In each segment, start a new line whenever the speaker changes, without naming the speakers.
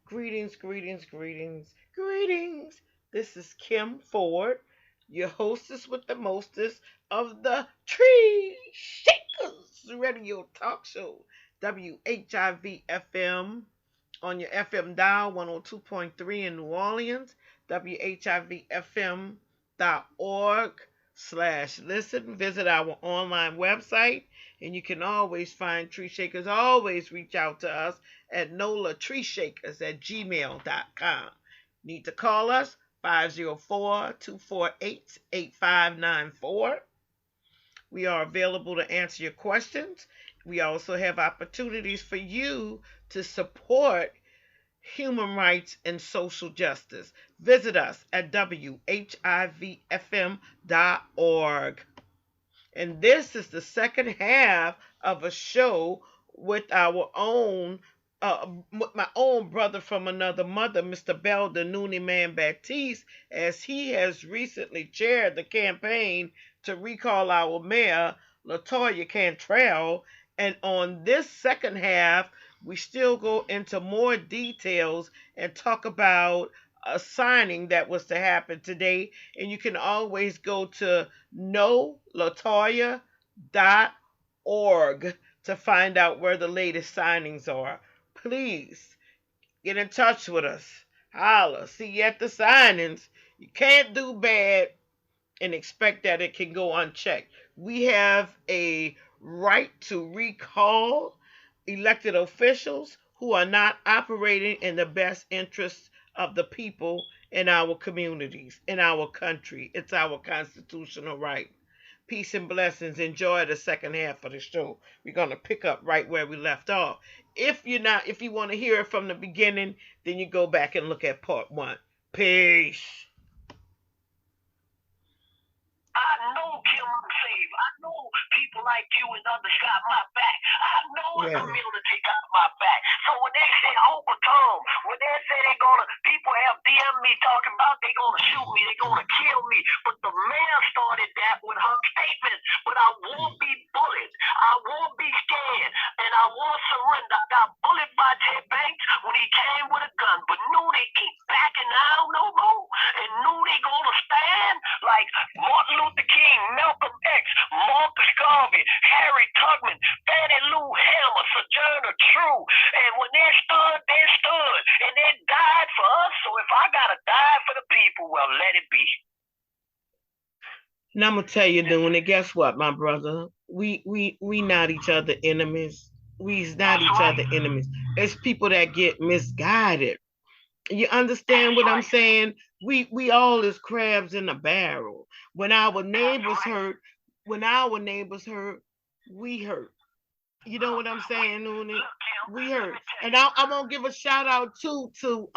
Greetings, greetings, greetings, greetings. This is Kim Ford, your hostess with the mostest of the Tree Shakers radio talk show, WHIV FM on your FM dial 102.3 in New Orleans, WHIVFM.org/listen. Visit our online website, and you can always find Tree Shakers. Always reach out to us at nolatreeshakers@gmail.com. Need to call us 504-248-8594. We are available to answer your questions. We also have opportunities for you to support human rights and social justice. Visit us at WHIVFM.org. And this is the second half of a show with our own, with my own brother from another mother, Mr. Belden, Noonie Man Batiste, as he has recently chaired the campaign to recall our mayor, Latoya Cantrell. And on this second half, we still go into more details and talk about a signing that was to happen today. And you can always go to knowlatoya.org to find out where the latest signings are. Please get in touch with us. Holla. See you at the signings. You can't do bad and expect that it can go unchecked. We have a right to recall elected officials who are not operating in the best interests of the people in our communities, in our country. It's our constitutional right. Peace and blessings. Enjoy the second half of the show. We're gonna pick up right where we left off. If you want to hear it from the beginning, then you go back and look at part one. Peace.
I know Kim I'm safe. I know people like you and others got my back. I know the community got my back. So when they say Uncle Tom, when they say people have DM me talking about they gonna shoot me, they gonna kill me. But the mayor started that with her statement. But I won't be bullied. I won't be scared. And I won't surrender. I got bullied by Ted Banks when he came with a gun. But Noonie ain't backing down no more. And Noonie gonna stand like Martin Luther King, Malcolm X, Marcus Garvey, Harry Tubman, Fannie Lou Hamer, Sojourner Truth. And when they stood, and they died for us. So if I gotta die for the people, well, let it be.
Now I'm gonna tell you, Noonie, guess what, my brother? We not each other enemies. We's not each other enemies. It's people that get misguided. You understand what I'm saying? We all is crabs in a barrel. When our neighbors hurt, we hurt. You know what I'm saying, Noonie? We hurt. And I'm gonna give a shout out too to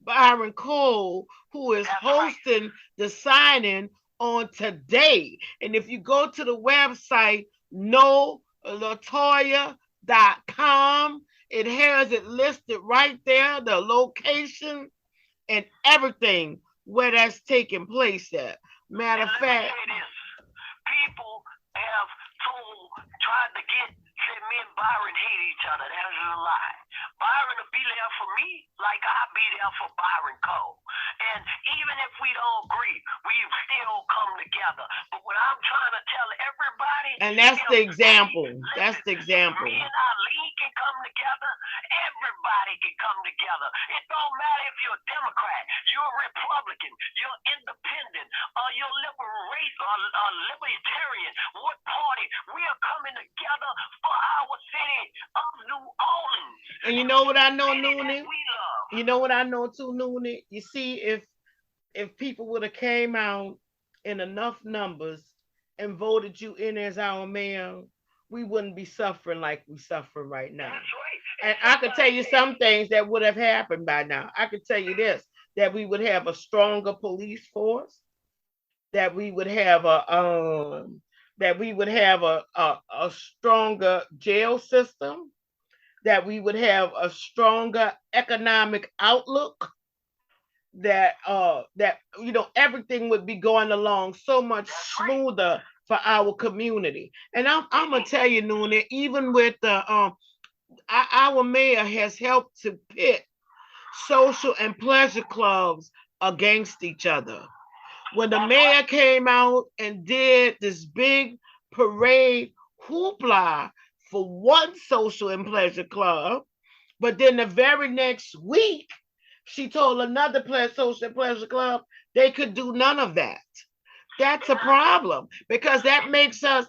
Byron Cole, who is hosting the signing on today. And if you go to the website knowlatoya.com, it has it listed right there, the location and everything where that's taking place at. Matter of fact,
people have tried to get said me and Byron hate each other. That is a lie. Byron will be there for me like I'll be there for Byron Cole. And even if we don't agree, we still come together. But what I'm trying to tell everybody,
and that's the example. That's the example.
Me and Ali can come together. Everybody can come together. It don't matter if you're a Democrat, you're a Republican, you're independent, or you're libertarian. What party? We are coming together for our city of New Orleans.
And you know what I know, Noonie? You know what I know too, Noonie? You see, if people would have came out in enough numbers and voted you in as our mayor, we wouldn't be suffering like we suffering right now.
That's right.
And I could tell you some things that would have happened by now. I could tell you this, that we would have a stronger police force, that we would have a stronger jail system, that we would have a stronger economic outlook, that everything would be going along so much smoother for our community. And I'm gonna tell you, Noonie, even with our mayor has helped to pit social and pleasure clubs against each other. When the mayor came out and did this big parade hoopla for one social and pleasure club, but then the very next week, she told another social and pleasure club they could do none of that. That's a problem because that makes us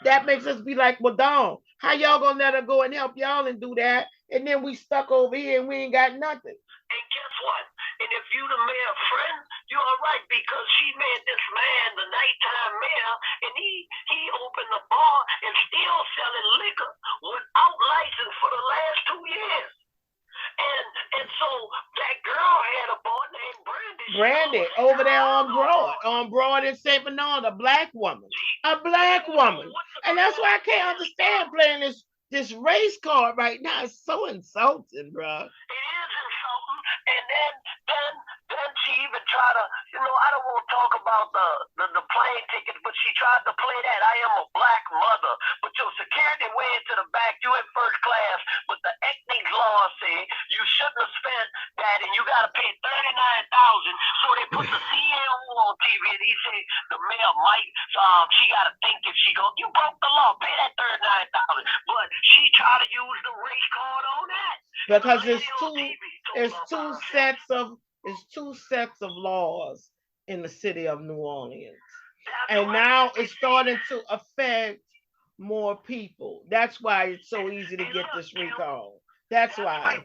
be like, well, Dawn, how y'all gonna let her go and help y'all and do that, and then we stuck over here and we ain't got nothing.
And guess what? And if you the mayor friend, you're all right because she made this man the nighttime mayor, and he opened the bar and still selling liquor without license for the last 2 years. And so that girl had a boy named Brandy.
Brandy over there on Broad in St. Bernard, a black woman. And that's why I can't understand playing this race card right now. It's so insulting, bro.
It is insulting. And then she even tried to, I don't want to talk about the plane tickets, but she tried to play that I am a black mother. But your security way into the back, you in first class, but the ethnic law say you shouldn't have spent that and you got to pay $39,000. So they put the CEO on TV and he said the mayor might, she got to think if she go, you broke the law, pay that $39,000. But she tried to use the race card on that.
Because it's two sets of laws in the city of New Orleans. And now it's starting to affect more people. That's why it's so easy to get this recall. That's why.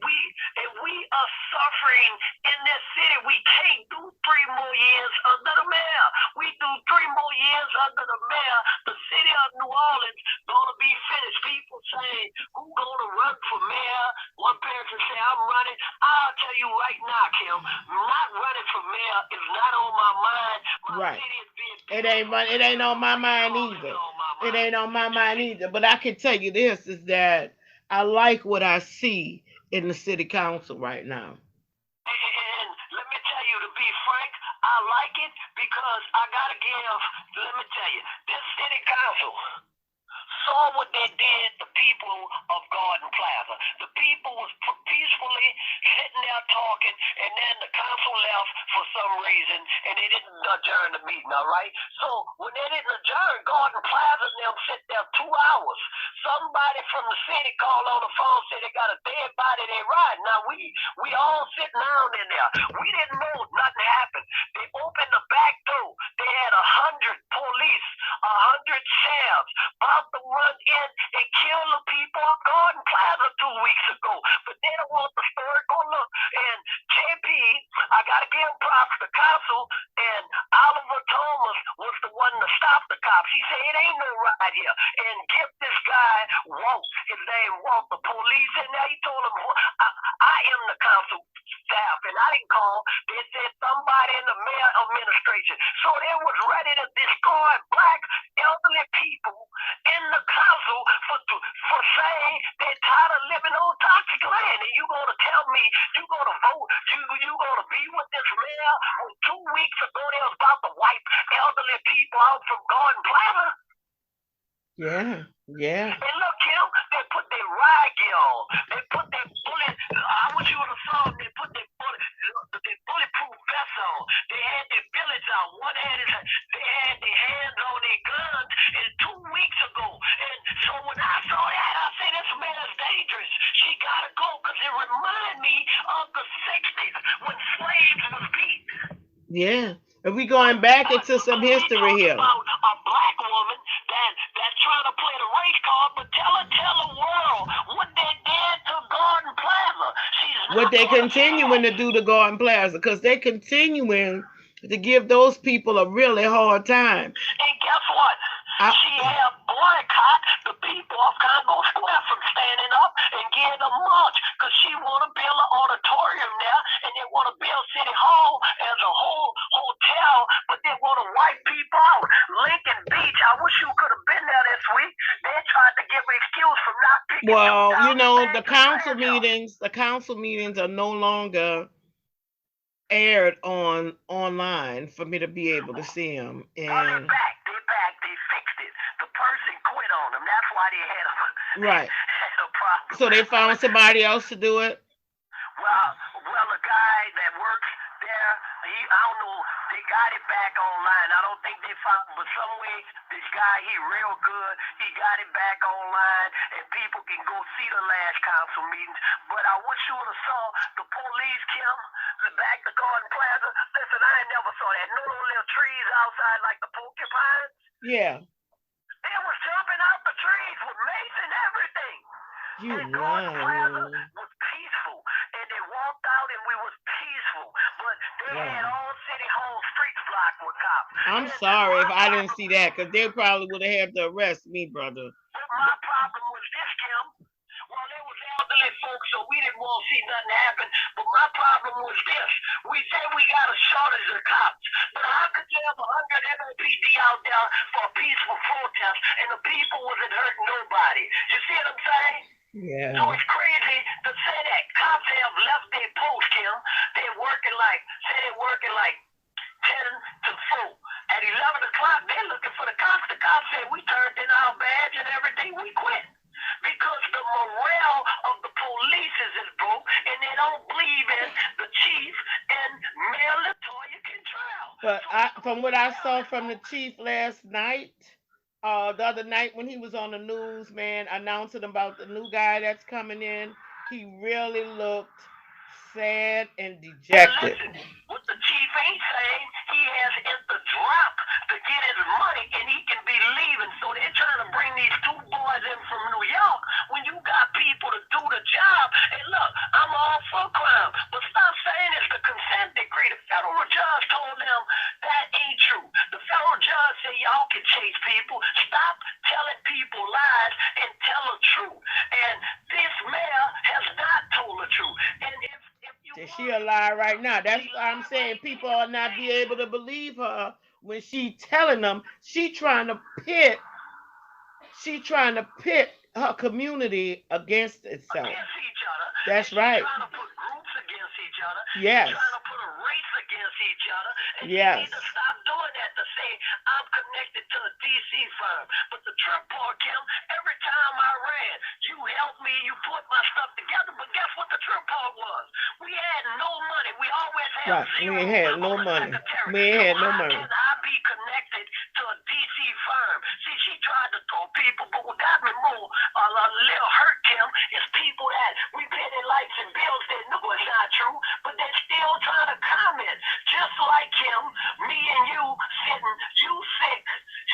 We are suffering in this city. We can't do 3 more years under the mayor. We do 3 more years under the mayor. The city of New Orleans gonna be finished. People saying, who gonna run for mayor? One person say, I'm running. I'll tell you right now, Kim, not running for mayor is not on my mind.
Right. It ain't on my mind either. It ain't on my mind either. But I can tell you this is that I like what I see in the city council right now.
And let me tell you, to be frank, I like it because I gotta give, let me tell you, this city council saw what they did to people of Garden Plaza. The people was peacefully sitting there talking, and then the council left for some reason, and they didn't adjourn the meeting, all right? So when they didn't adjourn, Garden Plaza and them sit there 2 hours. Somebody from the city called on the phone, said they got a dead body they ride. Now we all sitting down in there. We didn't know nothing happened. They opened the back door. They had 100 police, 100 sheriffs, about to run in and kill the people of Garden Plaza 2 weeks ago. But they don't want the story to go look. And JP, I gotta give him props to council, and Oliver Thomas was the one to stop the cops. He said it ain't no right here. And give this guy Walt, his name Walt, the police in there. He told him, I am the council staff, and I didn't call. They said somebody in the mayor administration. So they was ready to destroy black elderly people in the council for saying they're tired of living on toxic land. And you gonna tell me you gonna vote, you gonna be with this mayor when 2 weeks ago they was about to wipe elderly people out from Garden Plaza?
Yeah.
And look, Kim, they put their riot gear on. They put their bullet. I wish you would have saw them. They put their bulletproof vests on. They had their billets out. They had their hands on their guns. And 2 weeks ago, and so when I saw that, I said, this man is dangerous. She gotta go because it reminded me of the '60s when slaves was beat.
Yeah. And we going back into some history here.
About a black woman that's trying to play the race card, but tell the world what they did to Garden Plaza.
What they continuing to do to Garden Plaza, because they continuing to give those people a really hard time.
And guess what? She had boycott the people of Congo Square from standing up and getting a march because she want to build an auditorium there, and they want to build City Hall as a whole hotel, but they want to wipe people out. Lincoln Beach, I wish you could have been there this week. They tried to give an excuse for not picking.
Well, the council meetings are no longer aired online for me to be able to see them. And
they're back. They fixed it. The person quit on them. That's why they had a problem.
So they found somebody else to do it.
Well, the guy got it back online. I don't think they found, but some way this guy, he real good. He got it back online, and people can go see the last council meetings. But I wish you would have saw the police, Kim, back to Garden Plaza. Listen, I ain't never saw that. No little trees outside like the porcupines.
Yeah.
They was jumping out the trees with mace and everything.
You
and Garden Plaza
lying.
was peaceful, and they walked out, and we was peaceful. But they had all City Hall streets blocked with cops.
I'm sorry if I didn't see that, because they probably would have had to arrest me, brother.
But my problem was this, Kim. Well, there was elderly folks, so we didn't want to see nothing happen. But my problem was this. We said we got a shortage of cops. But how could you have 100 MLPD out there for a peaceful protest, and the people wasn't hurting nobody? You see what I'm saying?
Yeah.
So it's crazy to say that cops have left their post, Kim. They're working like 10 to 4. At 11 o'clock, they're looking for the cops. The cops said, we turned in our badge and everything, we quit. Because the morale of the police is broke, and they don't believe in the chief and Mayor Latoya Cantrell.
But from what I saw from the chief last night, the other night when he was on the news, man, announcing about the new guy that's coming in, he really looked sad and dejected.
Listen, what the chief ain't saying, he has in the drop to get his money, and he can be leaving. So they're trying to bring these two boys in from New York when you got people to do the job. And look, I'm all for crime, but stop saying it's the consent decree. The federal judge told them that ain't true. The federal judge said y'all can chase people. Stop telling people lies and tell the truth. And this mayor has not told the truth. And if
she a lie right now. That's what I'm saying. People are not be able to believe her when she telling them she trying to pit her community against itself.
Against each other.
That's right.
Trying to put groups against each other.
Yes.
Trying to put a race against each other. And
yes.
You need to stop doing that to say I'm connected to a DC firm. But the trip part, Kim, every time I ran, you helped me, you put my stuff together. But guess what the trip part was? We had no money. We always had zero.
We ain't had no money. We ain't had no money.
How can I be connected to a DC firm? See, she tried to throw people, but what got me more a little hurt, Kim, is people that we pay their lights and bills, they know it's not true, but they're still trying to comment. Just like Kim, me and you sitting, you sick,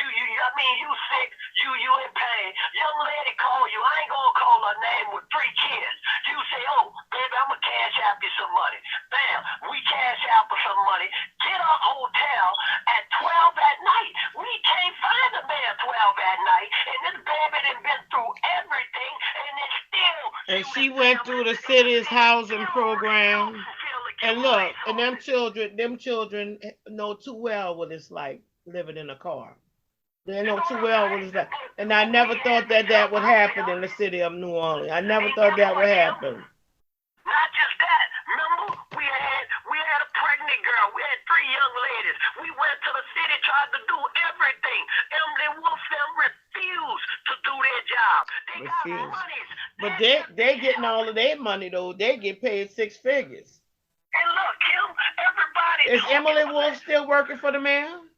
you sick, you in pain. Young lady call you, I ain't gonna call her name, with 3 kids. You say, oh, baby, I'm gonna cash out you some money. Bam, we cash out for some money. Get a hotel at 12 at night. We can't find a man 12 at night, and this baby done been through everything, and it's still.
And she went through the city's housing program. And look, and them children know too well what it's like living in a car. They know too well what it's like. And I never thought that would happen in the city of New Orleans. I never thought that would happen.
Not just that. Remember, we had a pregnant girl. We had 3 young ladies. We went to the city, tried to do everything. Emily Wolf them refused to do their job. They got money.
But they getting all of their money though. They get paid 6 figures.
And look, Kim, everybody.
Is Emily Wolf still working for the man?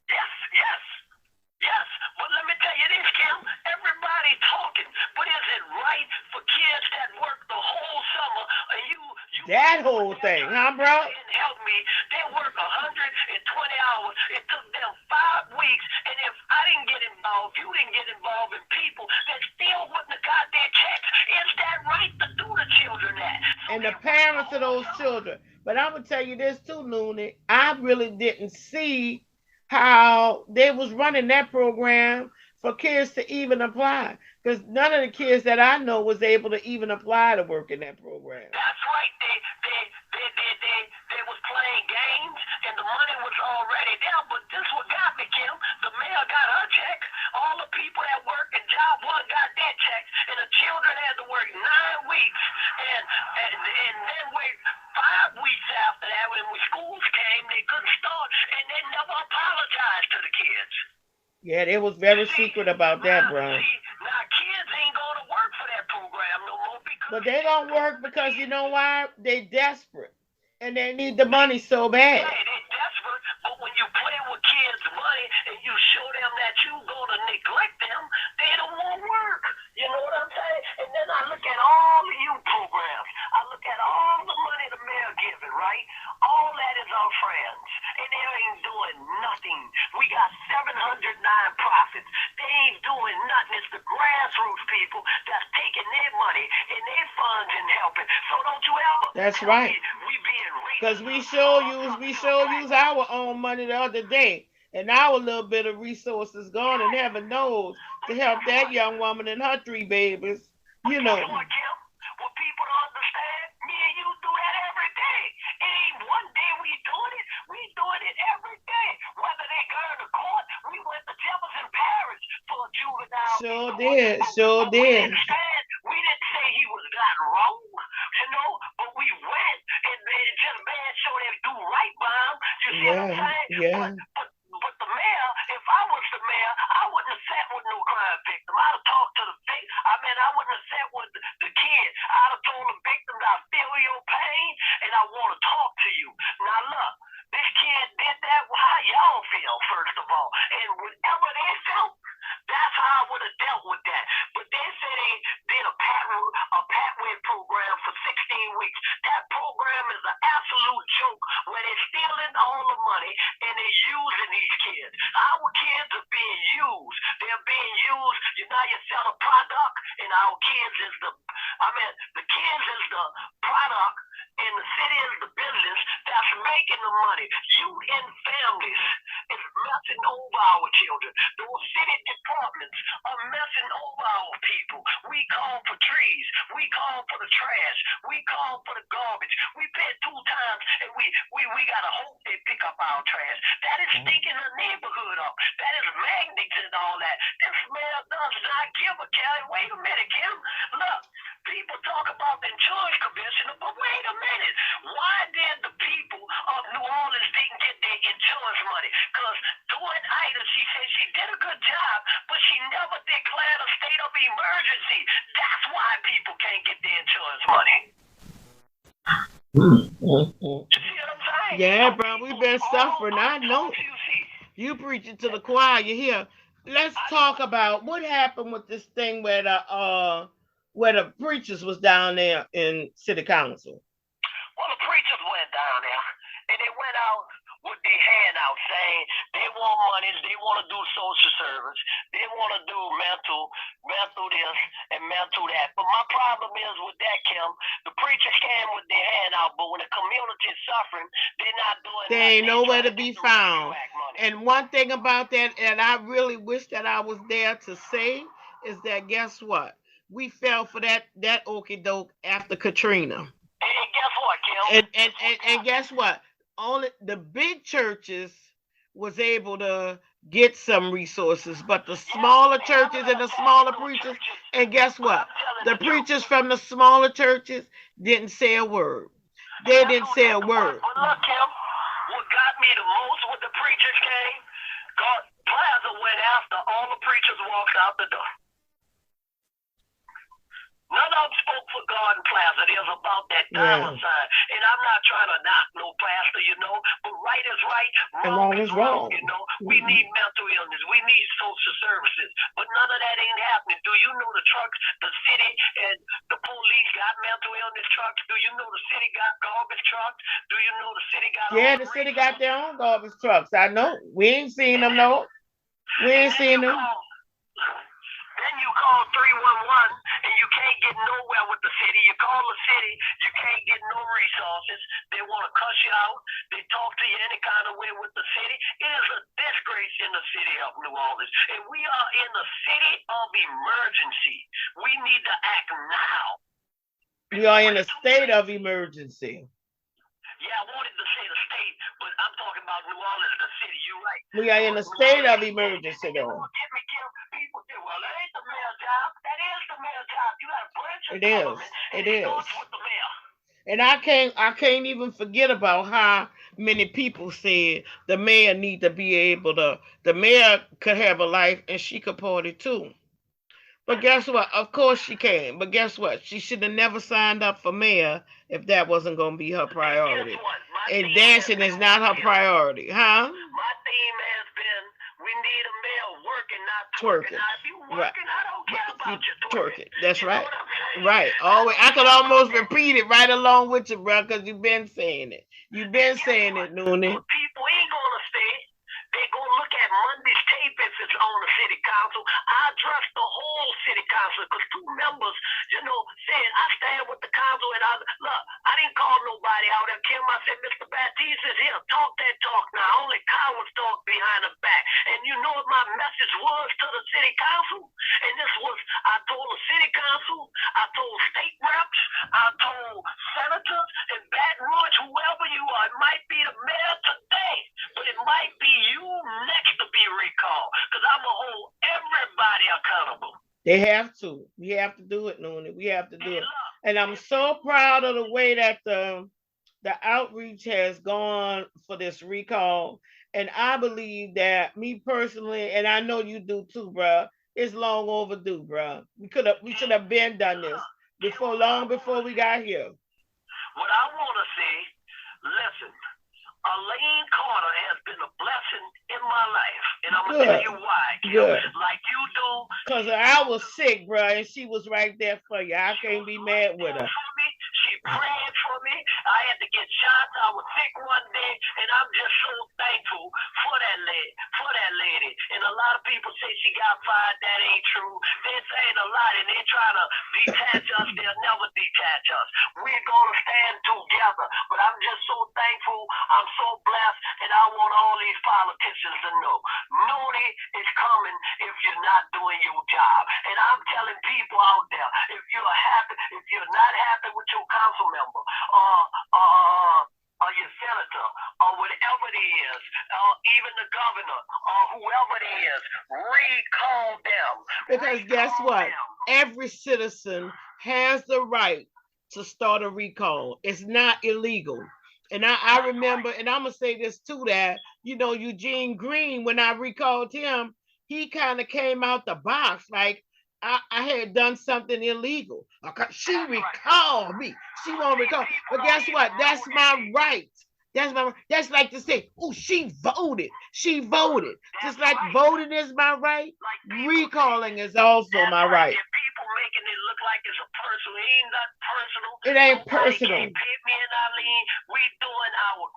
Yes. But let me tell you this, Kim. Everybody talking, but is it right for kids that work the whole summer and you
that whole thing, huh, bro?
Help me. They work 120 hours. It took them 5 weeks, and if I didn't get involved, you didn't get involved in people that still wouldn't have got their checks. Is that right to do to children that?
And the parents of those children. But I'm gonna tell you this too, Noonie. I really didn't see how they was running that program for kids to even apply, because none of the kids that I know was able to even apply to work in that program.
That's right. They was playing games, and the money was already there. But this what got me, Kim. The mayor got her check. All the people that work in job 1 got their checks, and the children had to work 9 weeks, and then wait 5 weeks after that when schools came, they couldn't start, and they never apologized to the kids.
Yeah, they was very secret about that, bro.
Now kids ain't going to work for that program no more because.
But they don't work because you know why? They desperate. And they need the money so bad.
Yeah, they're desperate, but when you all the youth programs. I look at all the money the mayor giving, right? All that is our friends. And they ain't doing nothing. We got 700 nonprofits. They ain't doing nothing. It's the grassroots people that's taking their money and their funds and helping. So don't you ever.
That's right.
We being racist.
Because we sure use our own money the other day. And our little bit of resources gone, and heaven knows to help that young woman and her 3 babies. You know.
What people don't understand, me and you do that every day. It ain't one day we doing it. We doing it every day. Whether they go to court, we went to Jefferson Parish for a juvenile.
Sure did. Sure did.
We didn't say he was got wrong, you know, but we went and it just made sure they do right by him. You see what I'm saying?
Yeah.
But the mayor, if I was the mayor, I wouldn't have sat with no crime victim. I'd have talked to the victim. I wouldn't have sat with the kid. I'd have told the victim, I feel your pain and I want to talk to you. Now look, this kid did that. How y'all feel, first of all? And whatever they felt, that's how I would have dealt with that. But they said they did a pathway program for 16 weeks. That program is an absolute joke where they're stealing all the money and they're using these kids. Our kids are being used. They're being used. You know, you sell a product and our kids is the kids is the product and the city is the business that's making the money. You and families is messing over our children. Those city departments are messing over our people. We call for trees. We call for the trash. We call for the garbage. We pay 2 times and we gotta hope they pick up our trash. That is stinking the neighborhood up. That is magnets and all that. This mayor does not give a care. Wait a minute, Kim. Look, people talk about the insurance commissioner, but wait a minute. Why did the people of New Orleans didn't get their insurance money? Because during Ida, she said she did a good job, but she never declared a state of emergency. That's why people can't get their insurance money. You see what I'm saying?
Yeah, bro, we've been suffering. I know. You preaching to the choir here. Let's talk about what happened with this thing where the preachers was down there in city council.
Well, the preachers went down there and they went out with their hand out saying they want money, they want to do social service, they want to do mental this and mental that. But my problem is with that, Kim, the preachers came with their hand out, but when the community is suffering, they're not doing
they ain't nowhere to be found. And one thing about that, and I really wish that I was there to say, is that guess what? We fell for that okie doke after Katrina.
And guess what, Kim?
And guess what? Only the big churches was able to get some resources, but the smaller churches and the smaller preachers, and guess what? The preachers from the smaller churches didn't say a word. They didn't say a word.
But look, Kim, what got me the most when the preachers came, God Plaza went after all the preachers walked out the door. None of them spoke for Garden Plaza. It was about that dollar sign. And I'm not trying to knock no pastor, you know, but right is right, wrong is wrong, you know. We need mental illness. We need social services. But none of that ain't happening. Do you know the trucks, the city and the police got mental illness trucks? Do you know the city got garbage trucks? Do you know the city got
the city got their own garbage trucks. I know. We ain't seen them, no. We ain't seen them.
Then you call 311 and you can't get nowhere with the city. You call the city, you can't get no resources. They want to cuss you out. They talk to you any kind of way with the city. It is a disgrace in the city of New Orleans. And we are in the city of emergency. We need to act now.
We are in a state of emergency.
Yeah, I wanted to say the state, but I'm talking about New Orleans, the city. You're right.
We are in a state of emergency, though.
People say, well, that ain't the mayor's job. That is the mayor's job. You got a branch of government.
It is. And I can't even forget about how many people said the mayor need to be able to. The mayor could have a life and she could party too. But guess what? Of course she can. But guess what? She should have never signed up for mayor if that wasn't going to be her priority. And dancing is not her priority, huh?
My theme has been, we need a mayor working, not twerking. Now, if you working, I don't care about you
twerking. That's right. Right. Always. I could almost repeat it right along with you, bro, because you've been saying it. You've been saying it, Noonie.
But people ain't gonna stay. They gonna look at Monday's tape if it's on the city council. I addressed the whole city council because two members, said I stand with the council and I didn't call nobody out there. Kim, I said, Mr. Batiste is here. Talk that talk now. Only cowards talk behind the back. And you know what my message was to the city council? And this was, I told the city council, I told state reps, I told senators and Baton Rouge, whoever you are, it might be the mayor today, but it might be you next to be recalled because I'm going to hold everybody accountable.
They have to. We have to do it, Noonie. We have to do it. And I'm so proud of the way that the outreach has gone for this recall. And I believe that me personally, and I know you do too, bro. It's long overdue, bro. We should have been done this long before we got here.
What I want to say, listen, Elaine Carter has been a blessing in my life. And I'm going to tell you why, Kim. Like you do.
Because I was sick, bro, and she was right there for you. I can't be mad with her.
She prayed for me. I had to get shots. I was sick one day, and I'm just so thankful for that lady. And a lot of people say she got fired. That ain't true. They're saying a lot, and they're trying to detach us. They'll never detach us. We're going to stand together. But I'm just so thankful. I'm so blessed, and I want all these politicians to know. Noonie is coming if you're not doing your job. And I'm telling people out there, if you're not happy with your council member, or your senator, or whatever it is, or even the governor, or whoever it is, recall them.
Because guess what? Every citizen has the right to start a recall. It's not illegal. And I remember, and I'm going to say this too, that, Eugene Green, when I recalled him, he kind of came out the box like I had done something illegal. She recalled me. She won't recall. But guess what? That's my right. That's like to say, oh, she voted. She voted. Just like voting is my right, recalling is also my right.
People making it look like it's a personal. It ain't not personal.
It ain't personal.
Me and Eileen, we doing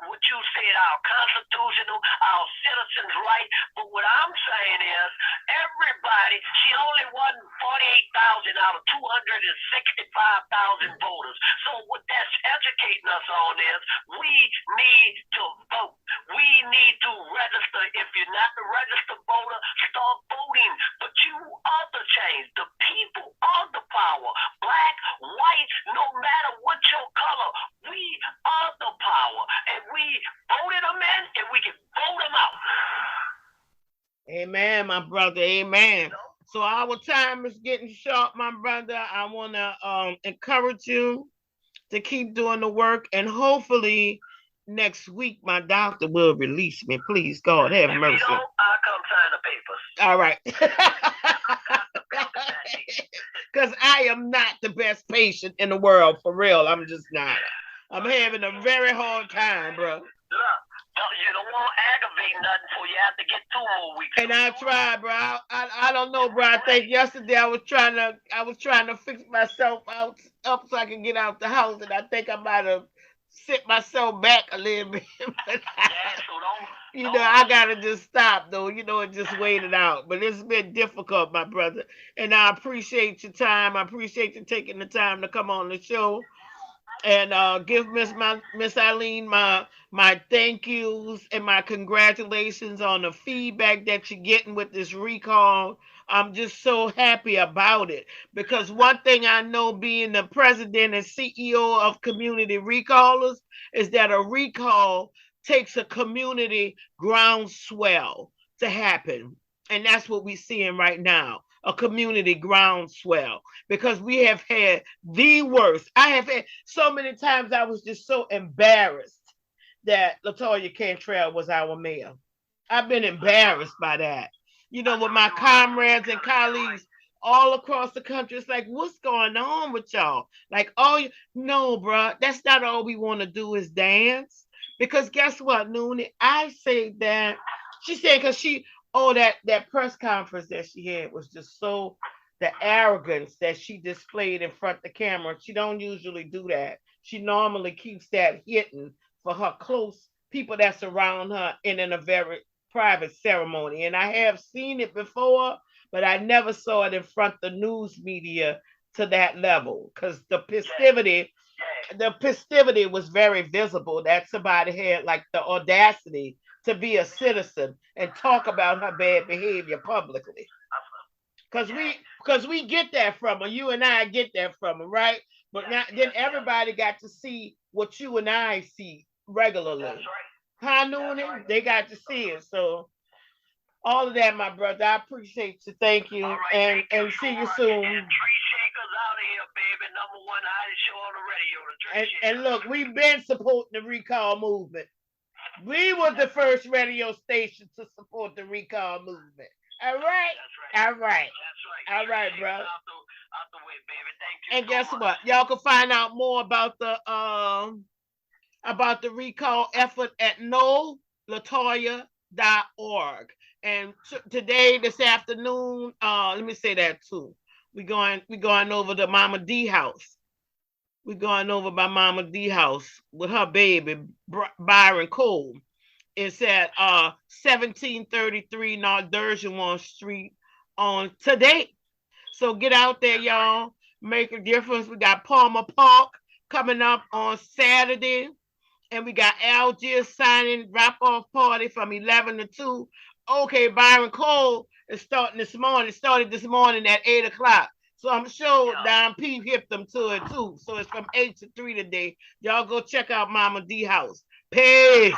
what you said, our constitutional, our citizens' right. But what I'm saying is, everybody, she only won 48,000 out of 265,000 voters. So what that's educating us on is, we need to vote. We need to register. If you're not a registered voter, start voting. But you are the change. The people are the power. Black, white, no matter what your color, we are the power. And we voted them in, and we can vote them out.
Amen, my brother. Amen. So our time is getting short, my brother. I want to encourage you to keep doing the work, and hopefully next week my doctor will release me. Please, God, have mercy.
If you don't, I'll come sign the papers.
All right. Because I am not the best patient in the world, for real. I'm just not. I'm having a very hard time, bro.
Look, you don't want to aggravate nothing, so you have to get 2 more weeks.
And I tried, bro. I don't know, bro. I think yesterday I was trying to fix myself up so I can get out the house, and I think I might have sit myself back a little bit. I gotta just stop though, and just wait it out. But it's been difficult, my brother. And I appreciate your time. I appreciate you taking the time to come on the show. And give Miss Eileen my thank yous and my congratulations on the feedback that you're getting with this recall. I'm just so happy about it because one thing I know, being the president and CEO of Community Recallers, is that a recall takes a community groundswell to happen. And that's what we're seeing right now, a community groundswell, because we have had the worst. I have had so many times I was just so embarrassed that Latoya Cantrell was our mayor. I've been embarrassed by that. With my comrades and colleagues all across the country, it's like, what's going on with y'all? Like, no, bro, that's not all we want to do is dance. Because guess what, Noonie? I say that, she said, because that press conference that she had was just so the arrogance that she displayed in front of the camera. She don't usually do that. She normally keeps that hidden for her close people that surround her and in a very private ceremony. And I have seen it before, but I never saw it in front of the news media to that level because the festivity was very visible that somebody had like the audacity to be a citizen and talk about her bad behavior publicly. Because we get that from her. You and I get that from her, right? But now then everybody got to see what you and I see regularly. That's right. Huh, Noonie? Right. They got to see it. So all of that, my brother. I appreciate you. Thank you. Right, and see you soon. And
Treeshakers out of here, baby. Number one hottest show on the radio. The
and look, we've been supporting the recall movement. We were the first radio station to support the recall movement. All right? That's right. All right. That's right. All right, bro. Out the way, baby. Thank you. And guess what? Y'all can find out more about the recall effort at knowlatoya.org. And today, this afternoon, let me say that too. We going over to Mama D house. We going over by Mama D house with her baby Byron Cole. It's at 1733 North Dershowitz Street on today. So get out there, y'all. Make a difference. We got Palmer Park coming up on Saturday. And we got Algiers signing drop-off party from 11 to 2. Okay, Byron Cole is starting this morning. It started this morning at 8 o'clock. So I'm sure Don P hipped them to it too. So it's from 8 to 3 today. Y'all go check out Mama D House. Peace.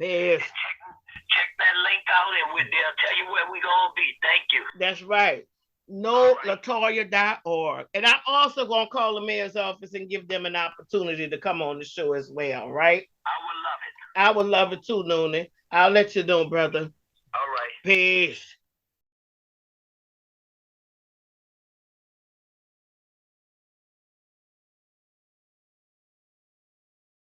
Peace.
Check that link out and they'll tell you where we're going to be. Thank you.
That's right. knowlatoya.org. And I'm also going to call the mayor's office and give them an opportunity to come on the show as well, right?
I would love it.
I would love it too, Noonie. I'll let you know, brother.
All right.
Peace.